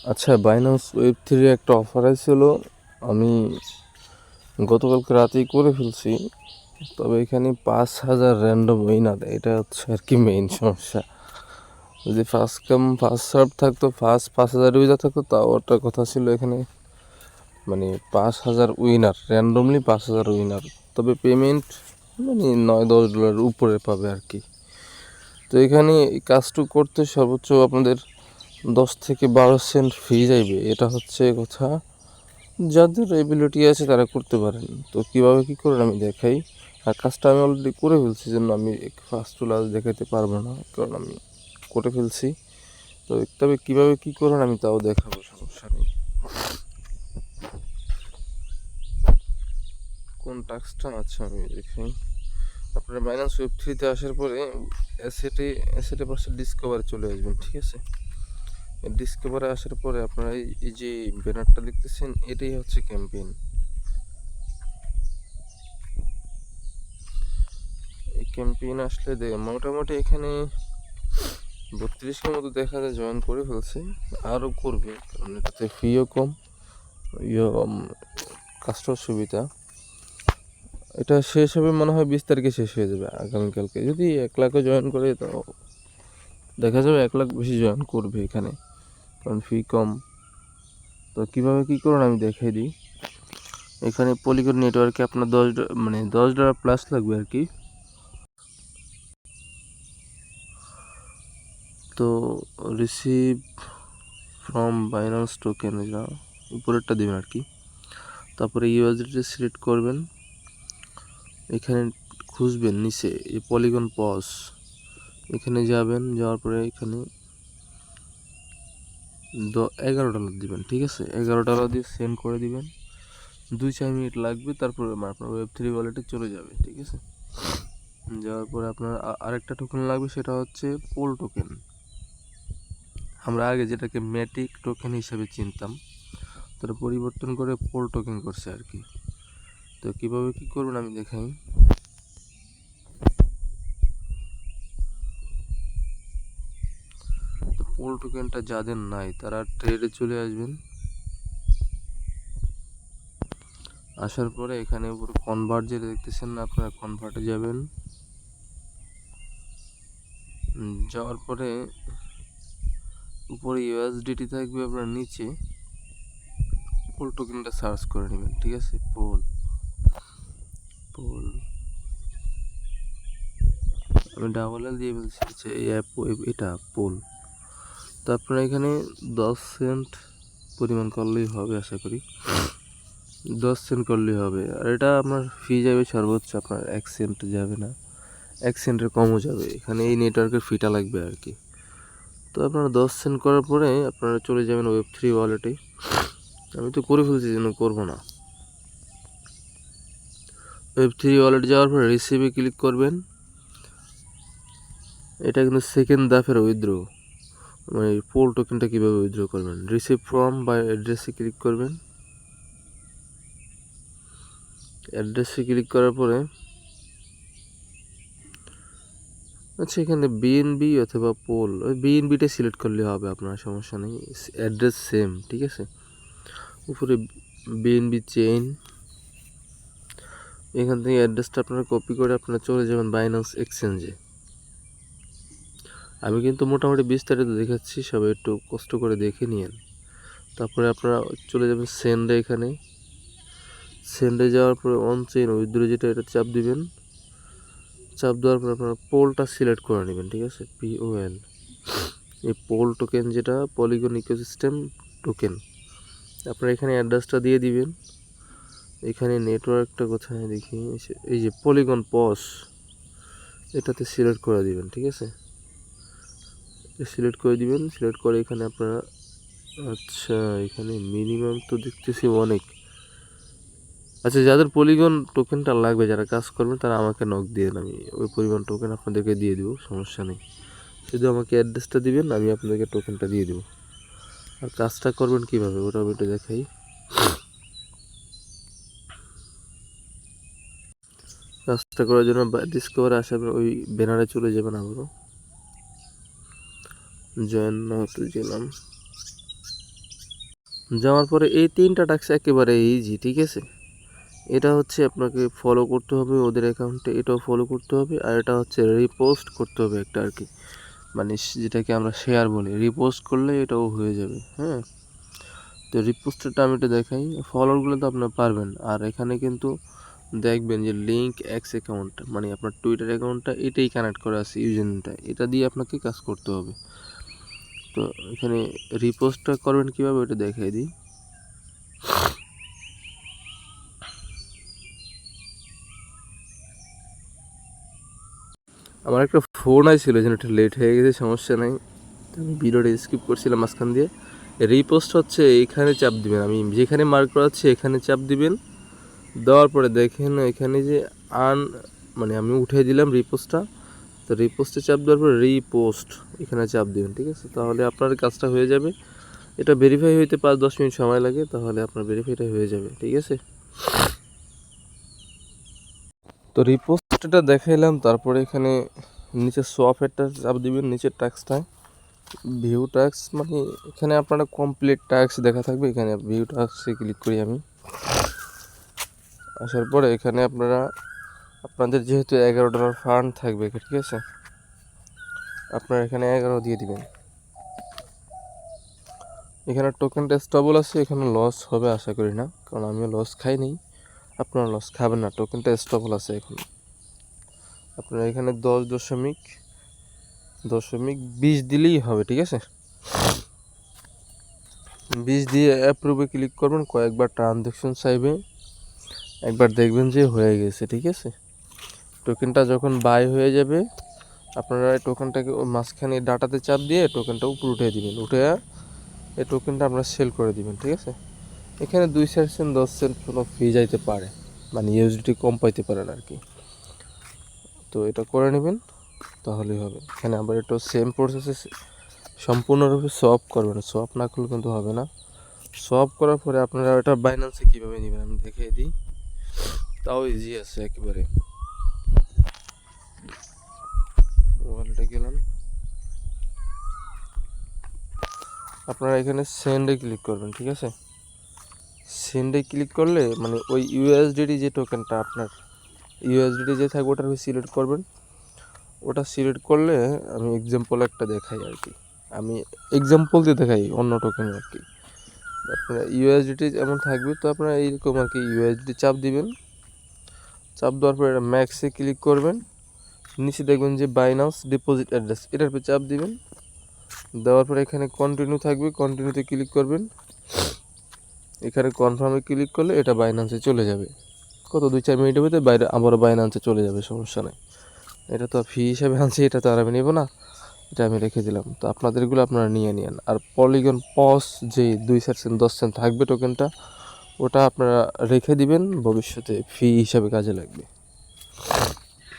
আচ্ছা, Binance web three একটা offer আসছিল, আমি গতকালকে রাতেই করে ফেলছি। তবে এখানে 5,000 র্যান্ডম উইনার, এটা হচ্ছে আর কি মেইন সমস্যা। যদি ফার্স্ট কাম ফার্স্ট সার্ভ থাকতো, ফার্স্ট 5,000 ইউজার থাকতো, তাও একটা কথা ছিল। এখানে মানে 5,000 উইনার, র্যান্ডমলি 5,000 উইনার, তবে পেমেন্ট মানে $9-10 উপরে পাবে আর কি। তো এখানে এই কাজটু করতে সর্বোচ্চ আপনাদের 10 থেকে 12 সেন্ট ফি যাইবে, এটা হচ্ছে কথা। যাদের এবিলিটি আছে তারা করতে পারেন। তো কীভাবে কী করেন আমি দেখাই। আর কাজটা আমি অলরেডি করে ফেলছি, জন্য আমি ফার্স্ট টু লাস্ট দেখাতে পারবো না, কারণ আমি করে ফেলছি। তো তবে কীভাবে কী করেন আমি তাও দেখাবো, সমস্যা নেই। কোন টাস্কটা আছে আমি দেখি। আপনারা বাইন্যান্স ওয়েব থ্রিতে আসার পরে অ্যাসেটে পাশে ডিসকভারে চলে আসবেন, ঠিক আছে। ডিসকভারে আসার পরে আপনারা এই যে ব্যানারটা দেখতেছেন, এটাই হচ্ছে ক্যাম্পেইন। এই ক্যাম্পেইন আসলে মোটামুটি এখানে 32-এর মতো দেখা যায় জয়েন করে ফেলছে, আরও করবে, কারণ এটাতে ফিও কম, কাজটার সুবিধা। এটা শেষ হবে মনে হয় 20 তারিখে শেষ হয়ে যাবে, আগামীকালকে। যদি 1 লাখও জয়েন করে তো দেখা যাবে 1 লাখ বেশি জয়েন করবে এখানে, কারণ ফি কম। তো কীভাবে কী করুন আমি দেখাই দিই। এখানে পলিগন নেটওয়ার্কে আপনার $10 প্লাস লাগবে আর কি। তো রিসিভ ফ্রম বাইন্যান্স টোকেন, এটা উপরেরটা দেবেন আর কি। তারপরে ইউএসডিটি সিলেক্ট করবেন, এখানে খুঁজবেন নিচে এই পলিগন পজ, এখানে যাবেন, যাওয়ার পরে এখানে $11 দিবেন, ঠিক আছে। $11 দিয়ে সেন্ড করে দিবেন। 2-4 মিনিট লাগবে, তারপরে আপনার ওয়েব থ্রি ওয়ালেটে চলে যাবে, ঠিক আছে। যাওয়ার পরে আপনার আরেকটা টোকেন লাগবে, সেটা হচ্ছে পোল টোকেন। আমরা আগে যেটাকে ম্যাটিক টোকেন হিসেবে চিনতাম, তার পরিবর্তন করে পোল টোকেন করছে আর কি। তো কীভাবে কী করবেন আমি দেখাই। তো পোল টোকেনটা যাদের নাই তারা ট্রেডে চলে আসবেন। আসার পরে এখানে উপরে কনভার্ট যেটা দেখতেছেন না, আপনারা কনভার্টে যাবেন। যাওয়ার পরে উপরে ইউএসডিটি থাকবে, আপনার নিচে পোল টোকেনটা সার্চ করে নেবেন, ঠিক আছে। পোল আমি ডাবল এল দিয়ে বলছি, এই অ্যাপ এটা পোল। তো আপনারা এখানে 10 সেন্ট পরিমাণ করলেই হবে, আশা করি 10 সেন্ট করলেই হবে। আর এটা আপনার ফি যাবে সর্বোচ্চ, আপনার 1 সেন্ট যাবে না, 1 সেন্টের কমও যাবে। এখানে এই নেটওয়ার্কের ফিটা লাগবে আর কি। তো আপনারা 10 সেন্ট করার পরে আপনারা চলে যাবেন ওয়েব থ্রি ওয়ালেটে। আমি তো করে ফেলছি, যেন করবো না। ওয়েব থ্রি ওয়ালেট যাওয়ার পরে রিসিভে ক্লিক করবেন। এটা কিন্তু সেকেন্ড দাফের উইথড্র, মানে পোল টোকেনটা কীভাবে উইথড্র করবেন। রিসিভ ফ্রম বা অ্যাড্রেসে ক্লিক করবেন। অ্যাড্রেসে ক্লিক করার পরে আচ্ছা, এখানে বিএনবি অথবা পোল, ওই বিএনবিটা সিলেক্ট করলে হবে, আপনার সমস্যা নেই, অ্যাড্রেস সেম, ঠিক আছে। উপরে বিএনবি চেইন, এখান থেকে অ্যাড্রেসটা আপনারা কপি করে আপনারা চলে যাবেন বাইন্যান্স এক্সচেঞ্জে। আমি কিন্তু মোটামুটি বিস্তারিত দেখাচ্ছি, সবাই একটু কষ্ট করে দেখে নিন। তারপরে আপনারা চলে যাবেন সেন্ডে। এখানে সেন্ডে যাওয়ার পরে অন চেইন উইথড্র যেটা, এটা চাপ দিবেন। চাপ দেওয়ার পর আপনারা পোলটা সিলেক্ট করে নেবেন, ঠিক আছে। POL, এই পোল টোকেন যেটা পলিগন ইকোসিস্টেম টোকেন। আপনারা এখানে অ্যাড্রেসটা দিয়ে দিবেন। এখানে নেটওয়ার্কটা কোথায় দেখি, এই যে পলিগন পজ, এটাতে সিলেক্ট করে দিবেন, ঠিক আছে। সিলেক্ট করে দিবেন। সিলেক্ট করে এখানে আপনারা, আচ্ছা এখানে মিনিমাম তো দেখতেছি অনেক। আচ্ছা, যাদের পলিগন টোকেনটা লাগবে, যারা কাজ করবেন, তারা আমাকে নক দিয়ে, আমি ওই পরিমাণ টোকেন আপনাদেরকে দিয়ে দেবো, সমস্যা নেই। শুধু আমাকে অ্যাড্রেসটা দিবেন, আমি আপনাদেরকে টোকেনটা দিয়ে দেবো। আর কাজটা করবেন কীভাবে ওটা আমি একটু দেখাই। কাজটা করার জন্য ডিসকভারে আসার ওই ব্যানারে চলে যাবেন, আবারও জয়েন নাও তো গেলাম। যাওয়ার পরে এই 3টা টাস্ক একেবারে ইজি, ঠিক আছে। এটা হচ্ছে আপনাকে ফলো করতে হবে ওদের অ্যাকাউন্টে, এটাও ফলো করতে হবে, আর এটা হচ্ছে রিপোস্ট করতে হবে একটা আর কি, মানে যেটাকে আমরা শেয়ার বলি, রিপোস্ট করলে এটাও হয়ে যাবে। হ্যাঁ, তো রিপোস্টটা আমি এটা দেখাই, ফলোগুলো তো আপনার পারবেন। আর এখানে কিন্তু দেখবেন যে লিঙ্ক এক্স অ্যাকাউন্ট, মানে আপনার টুইটার অ্যাকাউন্টটা এটাই কানেক্ট করা আছে, ইউজারনেমটা এটা দিয়ে আপনাকে কাজ করতে হবে। তো এখানে রিপোস্টটা করবেন কীভাবে ওটা দেখাই দিই। আমার একটা ফোন আইছিল, যেন একটু লেট হয়ে গেছে, সমস্যা নাই, আমি ভিডিওটা স্কিপ করছিলাম মাঝখান দিয়ে। রিপোস্ট হচ্ছে এইখানে চাপ দিবেন, আমি যেখানে মার্ক করা হচ্ছে এখানে চাপ দিবেন। দেওয়ার পরে দেখেন এখানে যে মানে আমি উঠিয়ে দিলাম রিপোস্টটা, তো রিপোস্টে চাপ দেওয়ার পরে রিপোস্ট এখানে চাপ দিবেন, ঠিক আছে। তাহলে আপনার কাজটা হয়ে যাবে। এটা ভেরিফাই হইতে 5-10 মিনিট সময় লাগে, তাহলে আপনার ভেরিফাইটা হয়ে যাবে, ঠিক আছে। তো রিপোস্টটা দেখাইলাম, তারপরে এখানে নিচে সোয়াপেরটা চাপ দিবেন, নিচের টাস্কটায় ভিউ টাস্ক, মানে এখানে আপনারা কমপ্লিট টাস্ক দেখা থাকবে। এখানে ভিউ টাস্কে ক্লিক করি আমি। আসার পরে এখানে আপনাদের যেহেতু $11 ফান্ড থাকবে, ঠিক আছে, আপনারা এখানে 11 দিয়ে দিবেন। এখানে টোকেনটা স্টেবল আছে, এখানে লস হবে আশা করি না, কারণ আমিও লস খাইনি, আপনারা লস খাবেন না, টোকেনটা স্টেবল আছে এখন। আপনারা এখানে 10.20 দিলেই হবে, ঠিক আছে। 20 দিয়ে অ্যাপ্রুভে ক্লিক করবেন, কয়েকবার ট্রানজ্যাকশন চাইবে, একবার দেখবেন যে হয়ে গেছে, ঠিক আছে। টোকেনটা যখন বাই হয়ে যাবে, আপনারা এই টোকেনটাকে মাঝখানে ডাটাতে চাপ দিয়ে টোকেনটা উপরে উঠে দিবেন, উঠে এই টোকেনটা আপনারা সেল করে দিবেন, ঠিক আছে। এখানে 2 সেন্ট 10 সেন্ট কোনো ফি যাইতে পারে, মানে ইউএসডি কম পাইতে পারেন আর কি। তো এটা করে নেবেন, তাহলেই হবে। এখানে আবার একটু সেম প্রসেসে সম্পূর্ণরূপে সোয়াপ করবেন, সোয়াপ না করলে কিন্তু হবে না। সোয়াপ করার পরে আপনারা এটা বাইন্যান্সে কীভাবে নেবেন আমি দেখিয়ে দিই, তাও ইজি আছে একেবারে। ওয়ালেটে গেলাম, আপনারা এখানে সেন্ডে ক্লিক করবেন, ঠিক আছে। সেন্ডে ক্লিক করলে মানে ওই ইউএসডিটি যে টোকেনটা আপনার ইউএসডিটি যে থাকবে ওটার সিলেক্ট করবেন। ওটা সিলেক্ট করলে আমি এক্সাম্পল একটা দেখাই আর কি, আমি এক্সাম্পল দিয়ে দেখাই অন্য টোকেন আর কি। আপনারা ইউএসডিটি এমন থাকবে, তো আপনারা এইরকম আর কি ইউএসডিটি চাপ দিবেন। চাপ দেওয়ার পর এটা ম্যাক্সে ক্লিক করবেন, নিচে দেখবেন যে বাইন্যান্স ডিপোজিট অ্যাড্রেস, এটার উপর চাপ দিবেন। দেওয়ার পর এখানে কন্টিনিউ থাকবে, কন্টিনিউতে ক্লিক করবেন। এখানে কনফার্মে ক্লিক করলে এটা বাইন্যান্সে চলে যাবে, কত 2-4 মিনিটের ভিতরে বাইরে আবারও বাইন্যান্সে চলে যাবে, সমস্যা নেই। এটা তো ফি হিসাবে আনছি, এটা তো আর আমি নেব না, এটা আমি রেখে দিলাম। তো আপনাদেরগুলো আপনারা নিয়ে নিন। আর পলিগন পস যে 2 সেন্ট 10 সেন্ট থাকবে টোকেনটা, ওটা আপনারা রেখে দিবেন, ভবিষ্যতে ফি হিসাবে কাজে লাগবে।